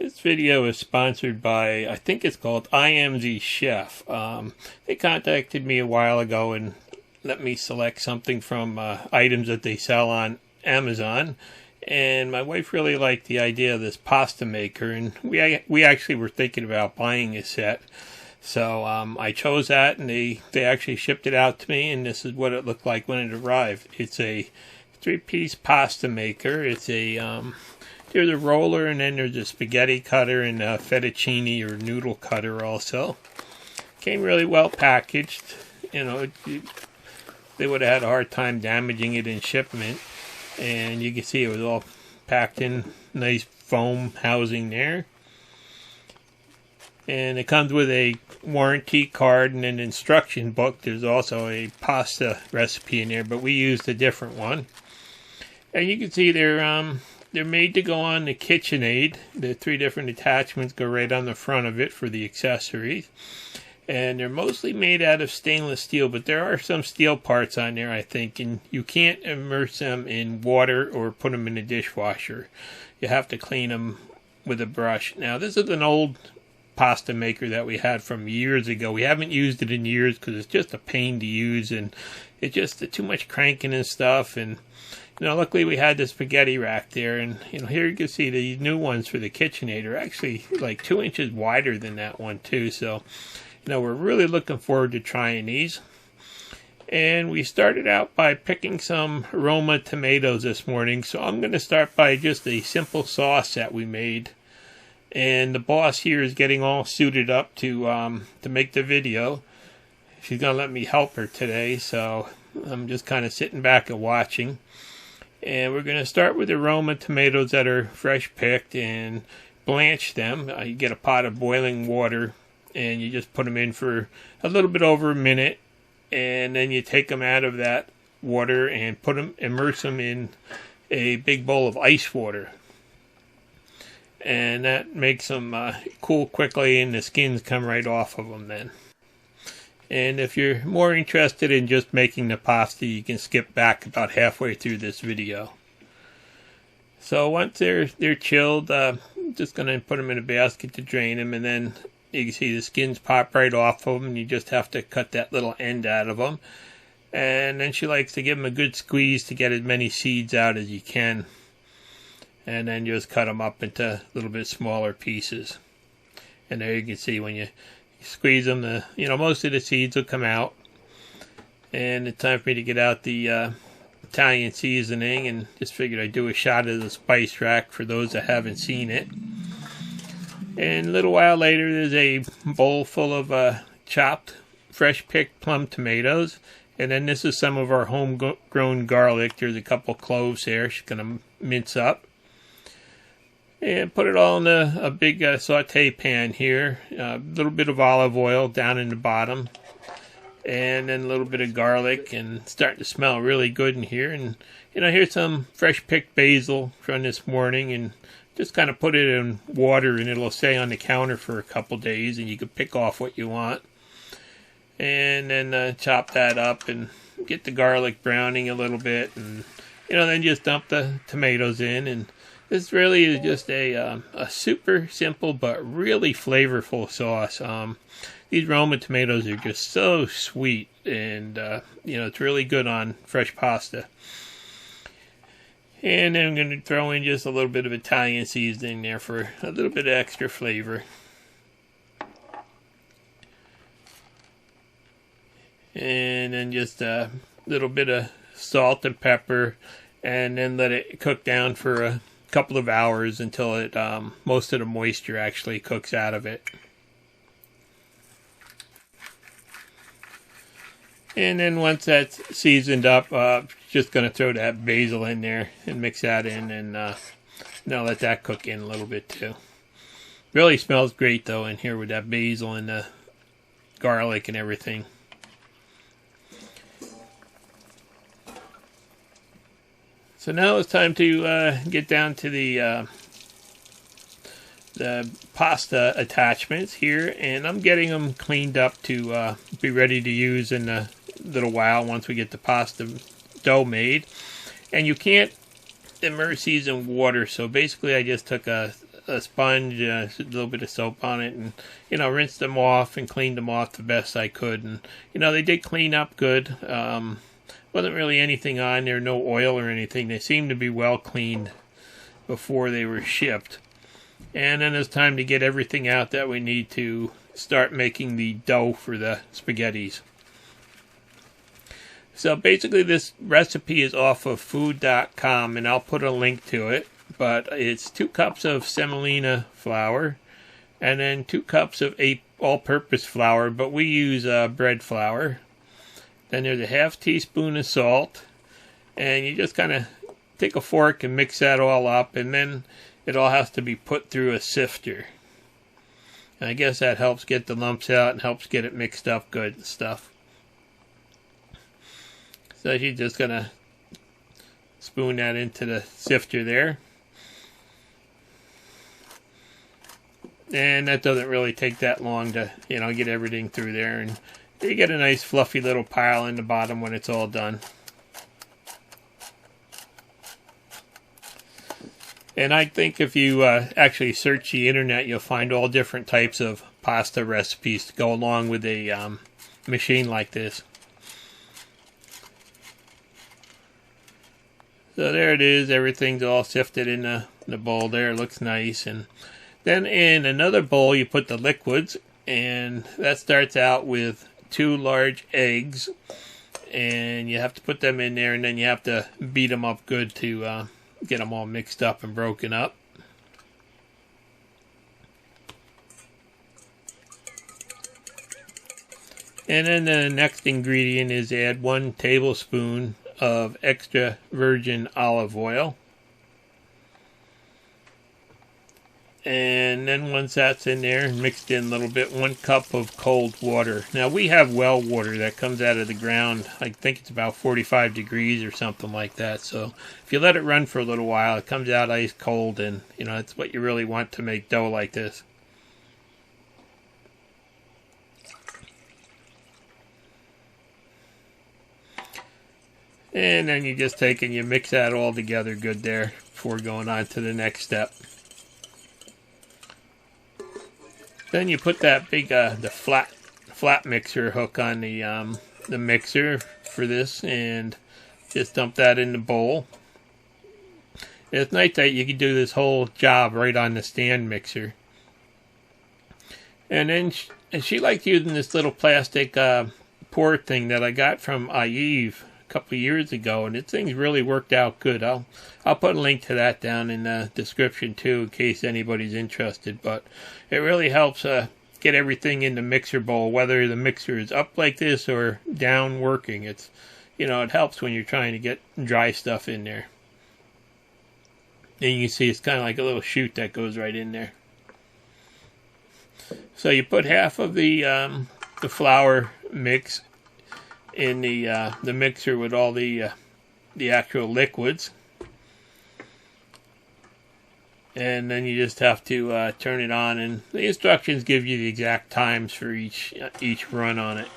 This video is sponsored by, I think it's called amzchef. They contacted me a while ago and let me select something from items that they sell on Amazon. And my wife really liked the idea of this pasta maker, and we actually were thinking about buying a set. So I chose that, and they actually shipped it out to me, and this is what it looked like when it arrived. It's a 3-piece pasta maker. It's a there's a roller, and then there's a spaghetti cutter and a fettuccine or noodle cutter also. Came really well packaged. You know, they would have had a hard time damaging it in shipment. And you can see it was all packed in nice foam housing there. And it comes with a warranty card and an instruction book. There's also a pasta recipe in there, but we used a different one. And you can see they're made to go on the Kitchenaid. The 3 different attachments go right on the front of it for the accessories. And they're mostly made out of stainless steel, but there are some steel parts on there, I think, and you can't immerse them in water or put them in a dishwasher. You have to clean them with a brush. Now, this is an old pasta maker that we had from years ago. We haven't used it in years because it's just a pain to use, and it's just too much cranking and stuff. And you know, luckily we had the spaghetti rack there, and you know, here you can see the new ones for the Kitchenaid are actually like 2 inches wider than that one too. So, you know, we're really looking forward to trying these. And we started out by picking some Roma tomatoes this morning. So I'm going to start by just a simple sauce that we made. And the boss here is getting all suited up to make the video. She's going to let me help her today, so I'm just kind of sitting back and watching. And we're going to start with the Roma tomatoes that are fresh picked and blanch them. You get a pot of boiling water and you just put them in for a little bit over a minute, and then you take them out of that water and immerse them in a big bowl of ice water. And that makes them cool quickly, and the skins come right off of them then. And if you're more interested in just making the pasta, you can skip back about halfway through this video. So once they're chilled, I'm just going to put them in a basket to drain them, and then you can see the skins pop right off of them, and you just have to cut that little end out of them. And then she likes to give them a good squeeze to get as many seeds out as you can. And then just cut them up into a little bit smaller pieces. And there you can see when you squeeze them, most of the seeds will come out. And it's time for me to get out the Italian seasoning, and just figured I'd do a shot of the spice rack for those that haven't seen it. And a little while later, there's a bowl full of chopped, fresh-picked plum tomatoes. And then this is some of our homegrown garlic. There's a couple cloves there she's going to mince up. And put it all in a big saute pan here. A little bit of olive oil down in the bottom. And then a little bit of garlic, and it's starting to smell really good in here. And, here's some fresh-picked basil from this morning, and just kind of put it in water, and it'll stay on the counter for a couple days, and you can pick off what you want. And then chop that up and get the garlic browning a little bit, and then just dump the tomatoes in. And this really is just a super simple but really flavorful sauce. These Roma tomatoes are just so sweet, and it's really good on fresh pasta. And then I'm going to throw in just a little bit of Italian seasoning there for a little bit of extra flavor. And then just a little bit of salt and pepper, and then let it cook down for a couple of hours until it most of the moisture actually cooks out of it. And then once that's seasoned up, just going to throw that basil in there and mix that in, and now let that cook in a little bit too. Really smells great though in here with that basil and the garlic and everything. So now it's time to get down to the pasta attachments here, and I'm getting them cleaned up to be ready to use in a little while once we get the pasta dough made. And you can't immerse these in water, so basically I just took a a sponge, a little bit of soap on it, and rinsed them off and cleaned them off the best I could. And they did clean up good. Wasn't really anything on there, no oil or anything. They seemed to be well cleaned before they were shipped. And then it's time to get everything out that we need to start making the dough for the spaghettis. So basically this recipe is off of food.com, and I'll put a link to it. But it's 2 cups of semolina flour and then 2 cups of all-purpose flour, but we use bread flour. Then there's a ½ teaspoon of salt, and you just kind of take a fork and mix that all up, and then it all has to be put through a sifter. And I guess that helps get the lumps out and helps get it mixed up good and stuff. So you're just going to spoon that into the sifter there. And that doesn't really take that long to, get everything through there. And you get a nice fluffy little pile in the bottom when it's all done. And I think if you actually search the internet, you'll find all different types of pasta recipes to go along with a machine like this. So there it is. Everything's all sifted in the bowl there. It looks nice. And then in another bowl, you put the liquids. And that starts out with 2 large eggs. And you have to put them in there. And then you have to beat them up good to get them all mixed up and broken up. And then the next ingredient is add 1 tablespoon of extra virgin olive oil. And then once that's in there, mixed in a little bit, 1 cup of cold water. Now we have well water that comes out of the ground. I think it's about 45 degrees or something like that. So if you let it run for a little while, it comes out ice cold, and it's what you really want to make dough like this. And then you just take and you mix that all together good there before going on to the next step. Then you put that big the flat mixer hook on the mixer for this, and just dump that in the bowl. And it's nice that you can do this whole job right on the stand mixer. And then she liked using this little plastic pour thing that I got from Yves a couple of years ago, and this thing's really worked out good. I'll put a link to that down in the description too, in case anybody's interested. But it really helps get everything in the mixer bowl, whether the mixer is up like this or down working. It's it helps when you're trying to get dry stuff in there. And you can see it's kind of like a little chute that goes right in there. So you put half of the flour mix in the mixer with all the actual liquids, and then you just have to turn it on, and the instructions give you the exact times for each run on it.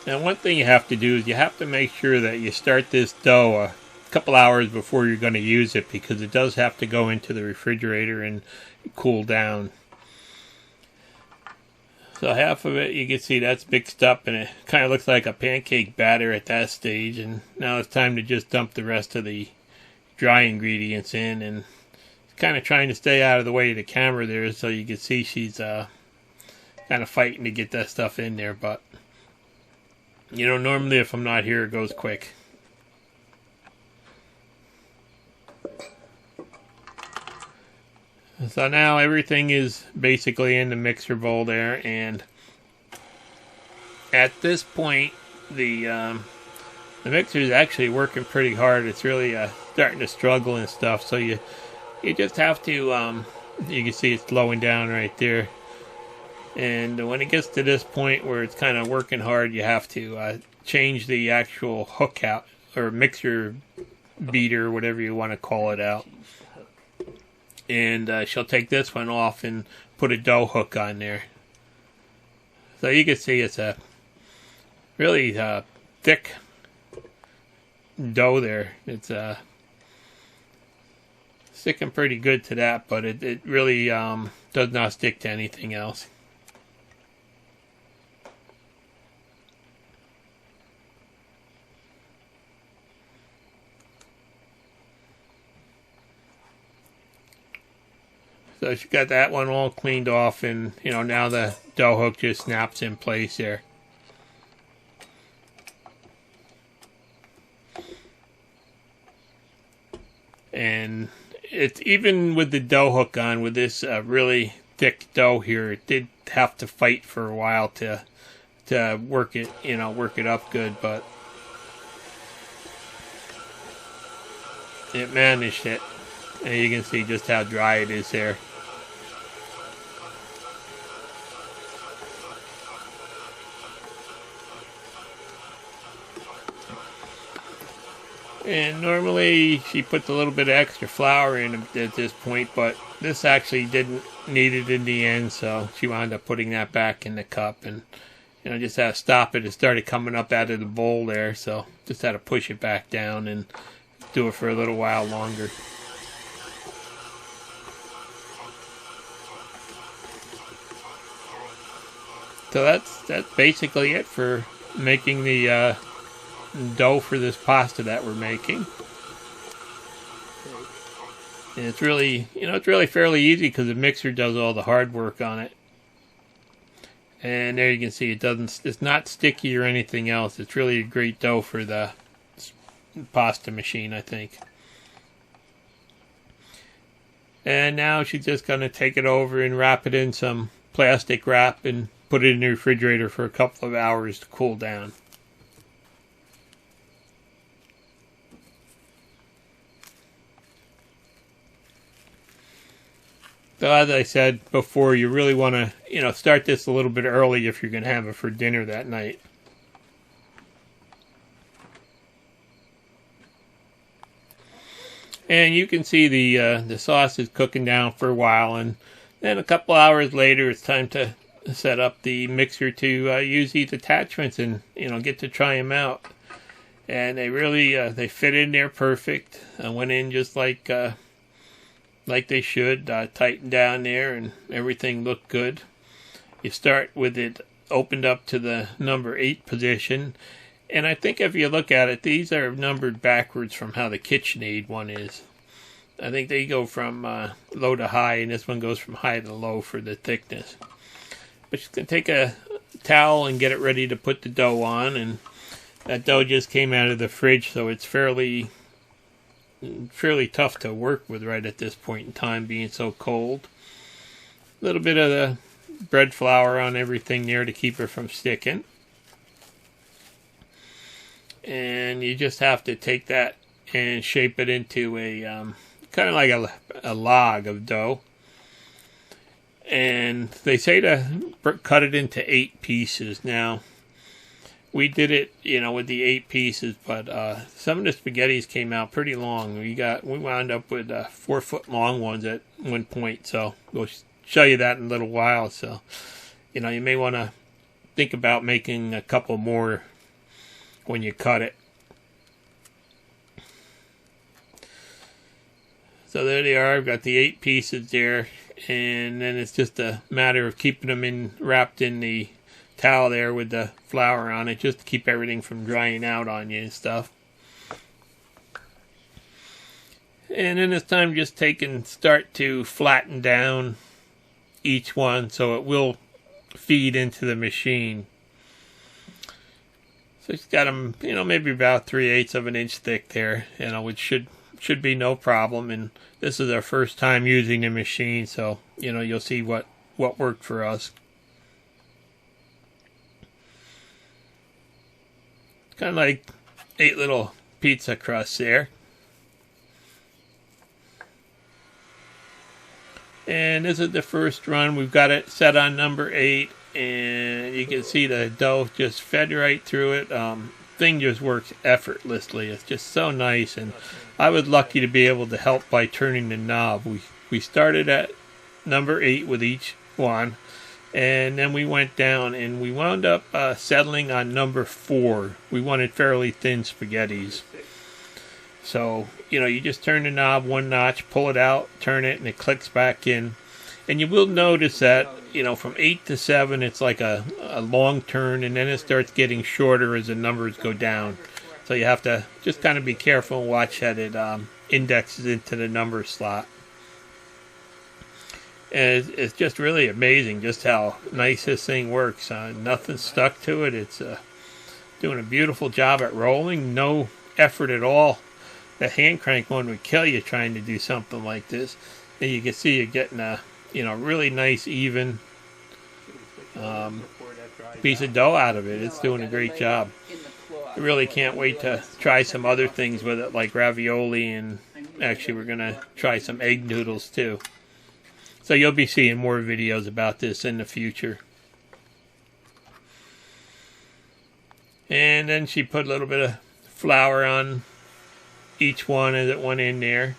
Now one thing you have to do is you have to make sure that you start this dough a couple hours before you're going to use it, because it does have to go into the refrigerator and cool down. So half of it, you can see that's mixed up, and it kind of looks like a pancake batter at that stage. And now it's time to just dump the rest of the dry ingredients in, and kind of trying to stay out of the way of the camera there, so you can see she's kind of fighting to get that stuff in there. But normally if I'm not here, it goes quick. So now everything is basically in the mixer bowl there, and at this point the mixer is actually working pretty hard. It's really starting to struggle and stuff, so you just have to you can see it's slowing down right there, and when it gets to this point where it's kind of working hard, you have to change the actual hook out, or mixer beater, whatever you want to call it, out. And she'll take this one off and put a dough hook on there. So you can see it's a really thick dough there. It's sticking pretty good to that, but it really does not stick to anything else. So she got that one all cleaned off, and now the dough hook just snaps in place there. And it's even with the dough hook on, with this really thick dough here, it did have to fight for a while to work it, work it up good, but it managed it. And you can see just how dry it is there. And normally she puts a little bit of extra flour in at this point, but this actually didn't need it in the end, so she wound up putting that back in the cup, and just had to stop it. It started coming up out of the bowl there, so just had to push it back down and do it for a little while longer. So that's basically it for making the dough for this pasta that we're making. And it's really, it's really fairly easy because the mixer does all the hard work on it. And there you can see it's not sticky or anything else. It's really a great dough for the pasta machine, I think. And now she's just going to take it over and wrap it in some plastic wrap and put it in the refrigerator for a couple of hours to cool down. So as I said before, you really want to, start this a little bit early if you're going to have it for dinner that night. And you can see the sauce is cooking down for a while, and then a couple hours later, it's time to set up the mixer to use these attachments and get to try them out. And they really they fit in there perfect. I went in just like they should, tightened down there, and everything looked good. You start with it opened up to the number 8 position, and I think if you look at it, these are numbered backwards from how the Kitchenaid one is. I think they go from low to high, and this one goes from high to low for the thickness. But you can take a towel and get it ready to put the dough on, and that dough just came out of the fridge, so it's fairly tough to work with right at this point in time, being so cold. A little bit of the bread flour on everything there to keep it from sticking. And you just have to take that and shape it into a kind of like a log of dough. And they say to cut it into 8 pieces. Now, we did it, with the 8 pieces, but some of the spaghettis came out pretty long. We wound up with 4-foot long ones at one point, so we'll show you that in a little while. So, you may want to think about making a couple more when you cut it. So there they are. I've got the 8 pieces there, and then it's just a matter of keeping them wrapped in the towel there with the flour on it, just to keep everything from drying out on you and stuff. And then it's time to just start to flatten down each one so it will feed into the machine. So it's got them, maybe about 3/8 of an inch thick there, which should be no problem. And this is our first time using the machine, so you'll see what worked for us. Kind of like 8 little pizza crusts there. And this is the first run. We've got it set on number 8, and you can see the dough just fed right through it. Thing just works effortlessly. It's just so nice, and I was lucky to be able to help by turning the knob. We started at number 8 with each one, And then we went down and we wound up settling on number 4. We wanted fairly thin spaghettis. So, you just turn the knob one notch, pull it out, turn it, and it clicks back in. And you will notice that, from 8 to 7, it's like a long turn, and then it starts getting shorter as the numbers go down. So you have to just kind of be careful and watch that it indexes into the number slot. And it's just really amazing just how nice this thing works. Nothing stuck to it. It's doing a beautiful job at rolling. No effort at all. The hand crank one would kill you trying to do something like this. And you can see you're getting a really nice even piece of dough out of it. It's doing a great job. I really can't wait to try some other things with it, like ravioli, and actually we're going to try some egg noodles too. So you'll be seeing more videos about this in the future. And then she put a little bit of flour on each one as it went in there.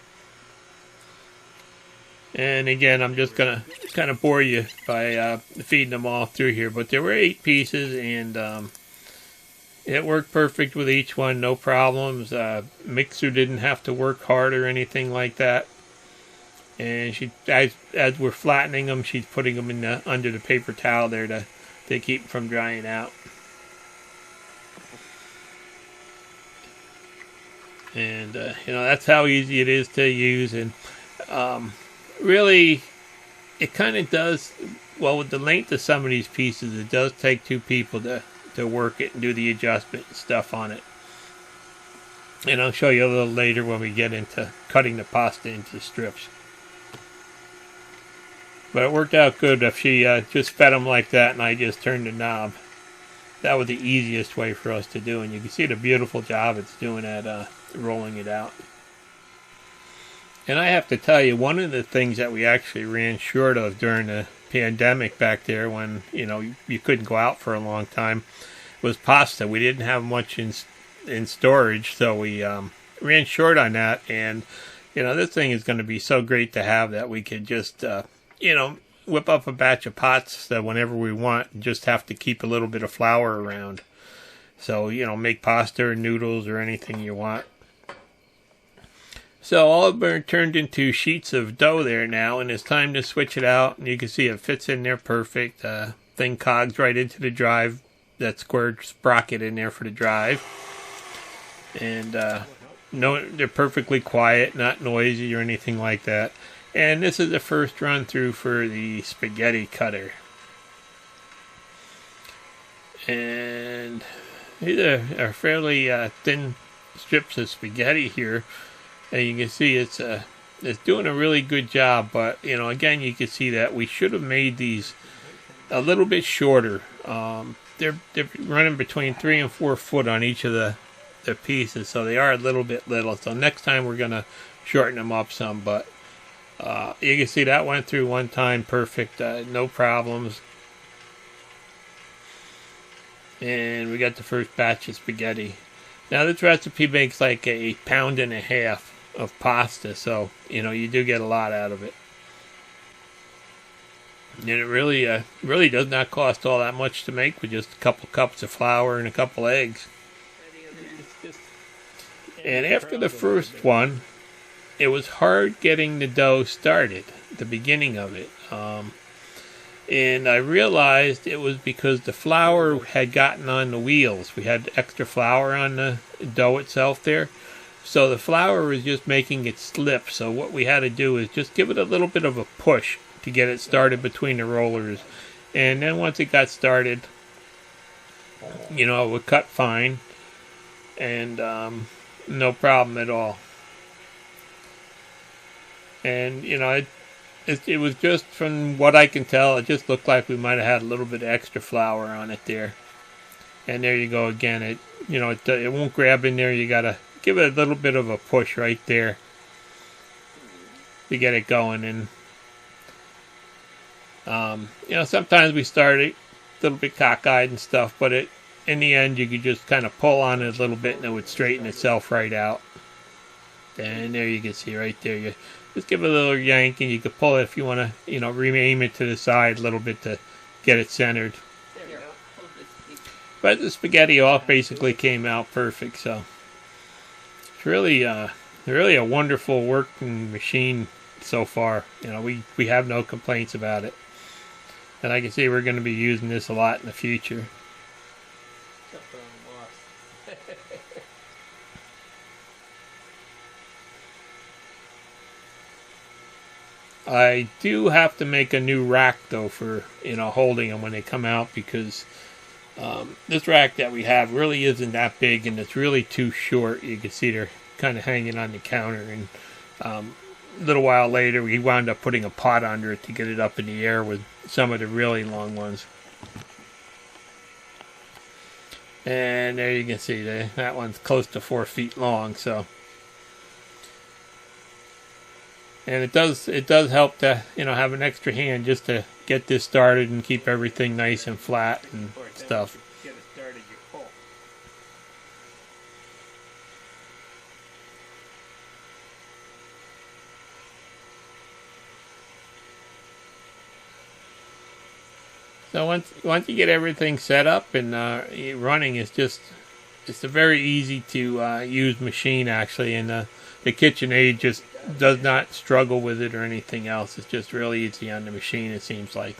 And again, I'm just going to kind of bore you by feeding them all through here. But there were 8 pieces, and it worked perfect with each one, no problems. Mixer didn't have to work hard or anything like that. And she, as we're flattening them, she's putting them in under the paper towel there to keep them from drying out. And that's how easy it is to use. And really, it kind of does, well, with the length of some of these pieces, it does take 2 people to work it and do the adjustment and stuff on it. And I'll show you a little later when we get into cutting the pasta into strips. But it worked out good if she just fed them like that and I just turned the knob. That was the easiest way for us to do, and you can see the beautiful job it's doing at rolling it out. And I have to tell you, one of the things that we actually ran short of during the pandemic back there, when you couldn't go out for a long time, was pasta. We didn't have much in storage, so we ran short on that. And this thing is going to be so great to have that we could just whip up a batch of pots that whenever we want, and just have to keep a little bit of flour around. So make pasta or noodles or anything you want. So all of them are turned into sheets of dough there now, and it's time to switch it out. And you can see it fits in there perfect. Thing cogs right into the drive. That square sprocket in there for the drive. And they're perfectly quiet, not noisy or anything like that. And this is the first run through for the spaghetti cutter. And these are fairly thin strips of spaghetti here. And you can see it's doing a really good job. But, again, you can see that we should have made these a little bit shorter. They're running between 3 and 4 foot on each of the pieces. So they are a little bit little. So next time we're going to shorten them up some. But you can see that went through one time perfect. No problems. And we got the first batch of spaghetti. Now this recipe makes like 1.5 pounds of pasta, so you do get a lot out of it. And it really does not cost all that much to make with just a couple cups of flour and a couple eggs. And after the first one, it was hard getting the dough started, the beginning of it. And I realized it was because the flour had gotten on the wheels. We had extra flour on the dough itself there. So the flour was just making it slip. So what we had to do is just give it a little bit of a push to get it started between the rollers. And then once it got started, it would cut fine. And no problem at all. And, it was just, from what I can tell, it just looked like we might have had a little bit of extra flour on it there. And there you go again. It won't grab in there. You got to give it a little bit of a push right there to get it going. And, sometimes we start it a little bit cockeyed and stuff, but in the end, you could just kind of pull on it a little bit and it would straighten itself right out. And there you can see right there. You just give it a little yank, and you can pull it if you want to, re-aim it to the side a little bit to get it centered. But the spaghetti all basically came out perfect, so it's really a wonderful working machine so far. You know, we have no complaints about it. And I can see we're going to be using this a lot in the future. I do have to make a new rack though for, you know, holding them when they come out, because this rack that we have really isn't that big and it's really too short. You can see they're kind of hanging on the counter, and a little while later we wound up putting a pot under it to get it up in the air with some of the really long ones. And there you can see that one's close to 4 feet long, so. And it does help to, you know, have an extra hand just to get this started and keep everything nice and flat and stuff. Get it started, you're full. So once you get everything set up and running, it's a very easy to use machine actually, and the Kitchenaid just does not struggle with it or anything else. It's just really easy on the machine, it seems like.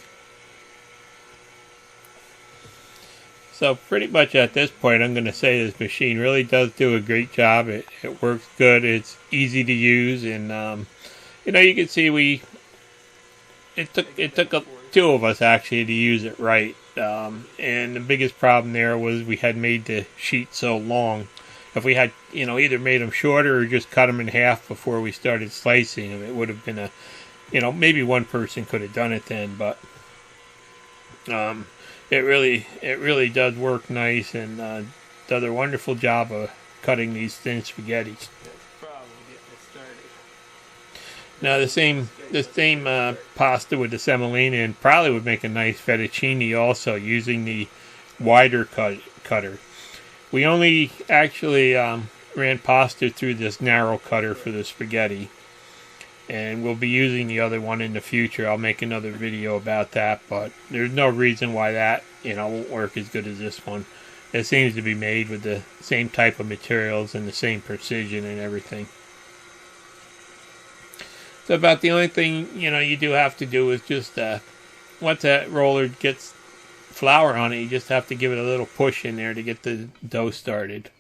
So pretty much at this point, I'm going to say this machine really does do a great job. It works good. It's easy to use, and you know, you can see it took two of us actually to use it right. And the biggest problem there was we had made the sheet so long. If we had, you know, either made them shorter or just cut them in half before we started slicing them, it would have been you know, maybe one person could have done it then, but it really does work nice, and does a wonderful job of cutting these thin spaghettis. Now the same pasta with the semolina, and probably would make a nice fettuccine also, using the wider cutter. We only actually ran pasta through this narrow cutter for the spaghetti, and we'll be using the other one in the future. I'll make another video about that, but there's no reason why that, you know, won't work as good as this one. It seems to be made with the same type of materials and the same precision and everything. So about the only thing, you know, you do have to do is just once that roller gets flour on it, you just have to give it a little push in there to get the dough started.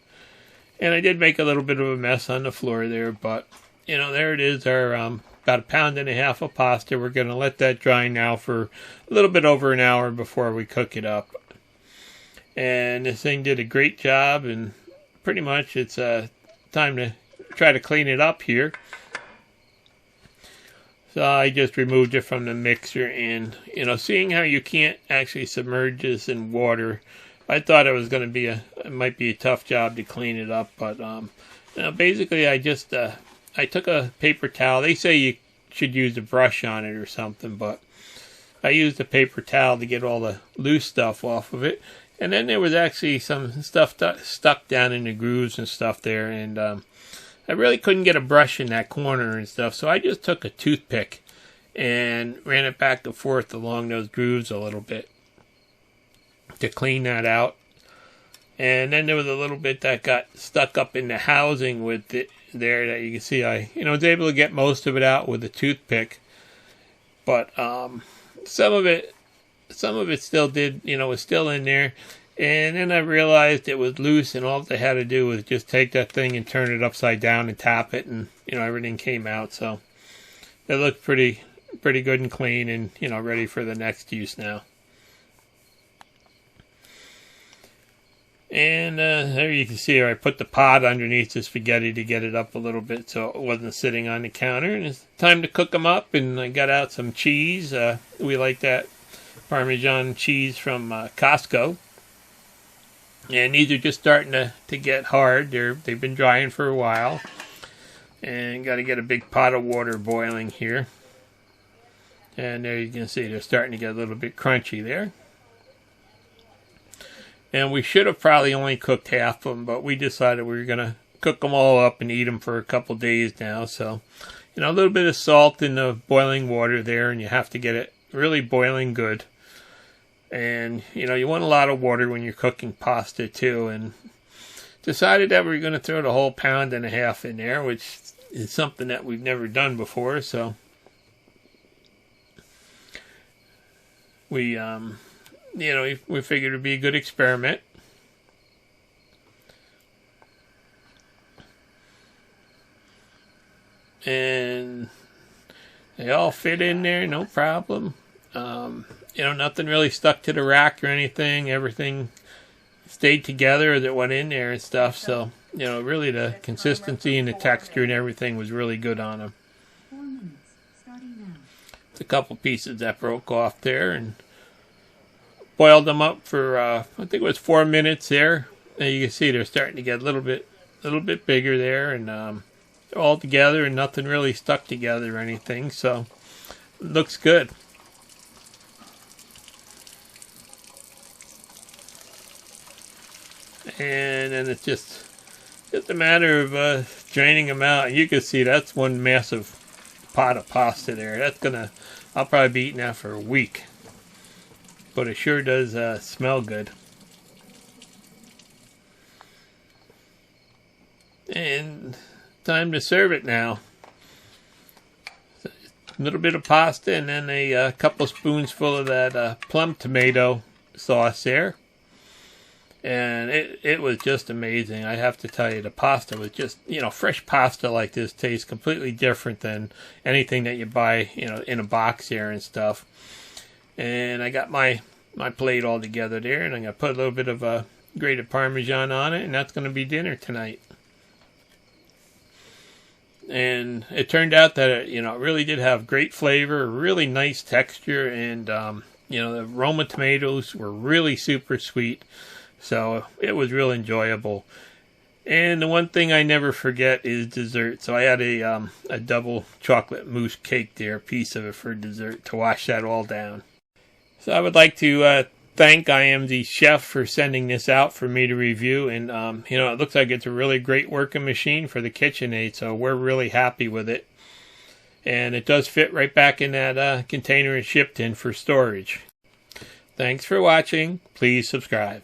And I did make a little bit of a mess on the floor there, but you know, there it is, our about 1.5 pounds of pasta. We're going to let that dry now for a little bit over an hour before we cook it up. And this thing did a great job, and pretty much it's time to try to clean it up here. So I just removed it from the mixer, and you know, seeing how you can't actually submerge this in water, I thought it was going to be it might be a tough job to clean it up, but you know, basically I just I took a paper towel. They say you should use a brush on it or something, but I used a paper towel to get all the loose stuff off of it. And then there was actually some stuff stuck down in the grooves and stuff there, and I really couldn't get a brush in that corner and stuff, so I just took a toothpick and ran it back and forth along those grooves a little bit to clean that out. And then there was a little bit that got stuck up in the housing with it there that you can see. I was able to get most of it out with a toothpick, but some of it still was still in there. And then I realized it was loose, and all I had to do was just take that thing and turn it upside down and tap it, and everything came out. So it looked pretty good and clean, and ready for the next use now. And there you can see I put the pot underneath the spaghetti to get it up a little bit so it wasn't sitting on the counter. And it's time to cook them up, and I got out some cheese. We like that Parmesan cheese from Costco. And these are just starting to get hard. They've been drying for a while. And got to get a big pot of water boiling here. And there you can see they're starting to get a little bit crunchy there. And we should have probably only cooked half of them, but we decided we were going to cook them all up and eat them for a couple days now. So, a little bit of salt in the boiling water there, and you have to get it really boiling good. And, you know, you want a lot of water when you're cooking pasta too. And decided that we were going to throw the whole 1.5 pounds in there, which is something that we've never done before. So we, you know, we figured it'd be a good experiment. And they all fit in there, no problem. You know, nothing really stuck to the rack or anything. Everything stayed together as it went in there and stuff. So, you know, really the consistency and the texture and everything was really good on them. It's a couple pieces that broke off there, and boiled them up for I think it was 4 minutes there. And you can see they're starting to get a little bit bigger there, and all together, and nothing really stuck together or anything. So it looks good. And then it's just a matter of draining them out. You can see that's one massive pot of pasta there. That's I'll probably be eating that for a week. But it sure does smell good. And time to serve it now. A little bit of pasta, and then a couple spoonsful of that plum tomato sauce there. And it was just amazing. I have to tell you, the pasta was just, you know, fresh pasta like this tastes completely different than anything that you buy, you know, in a box here and stuff. And I got my plate all together there, and I'm going to put a little bit of grated Parmesan on it, and that's going to be dinner tonight. And it turned out that it, you know, it really did have great flavor, really nice texture, and, you know, the Roma tomatoes were really super sweet. So it was real enjoyable. And the one thing I never forget is dessert. So I had a double chocolate mousse cake there, a piece of it for dessert, to wash that all down. So I would like to thank amzchef for sending this out for me to review. And, you know, it looks like it's a really great working machine for the Kitchenaid. So we're really happy with it. And it does fit right back in that container and shipped in for storage. Thanks for watching. Please subscribe.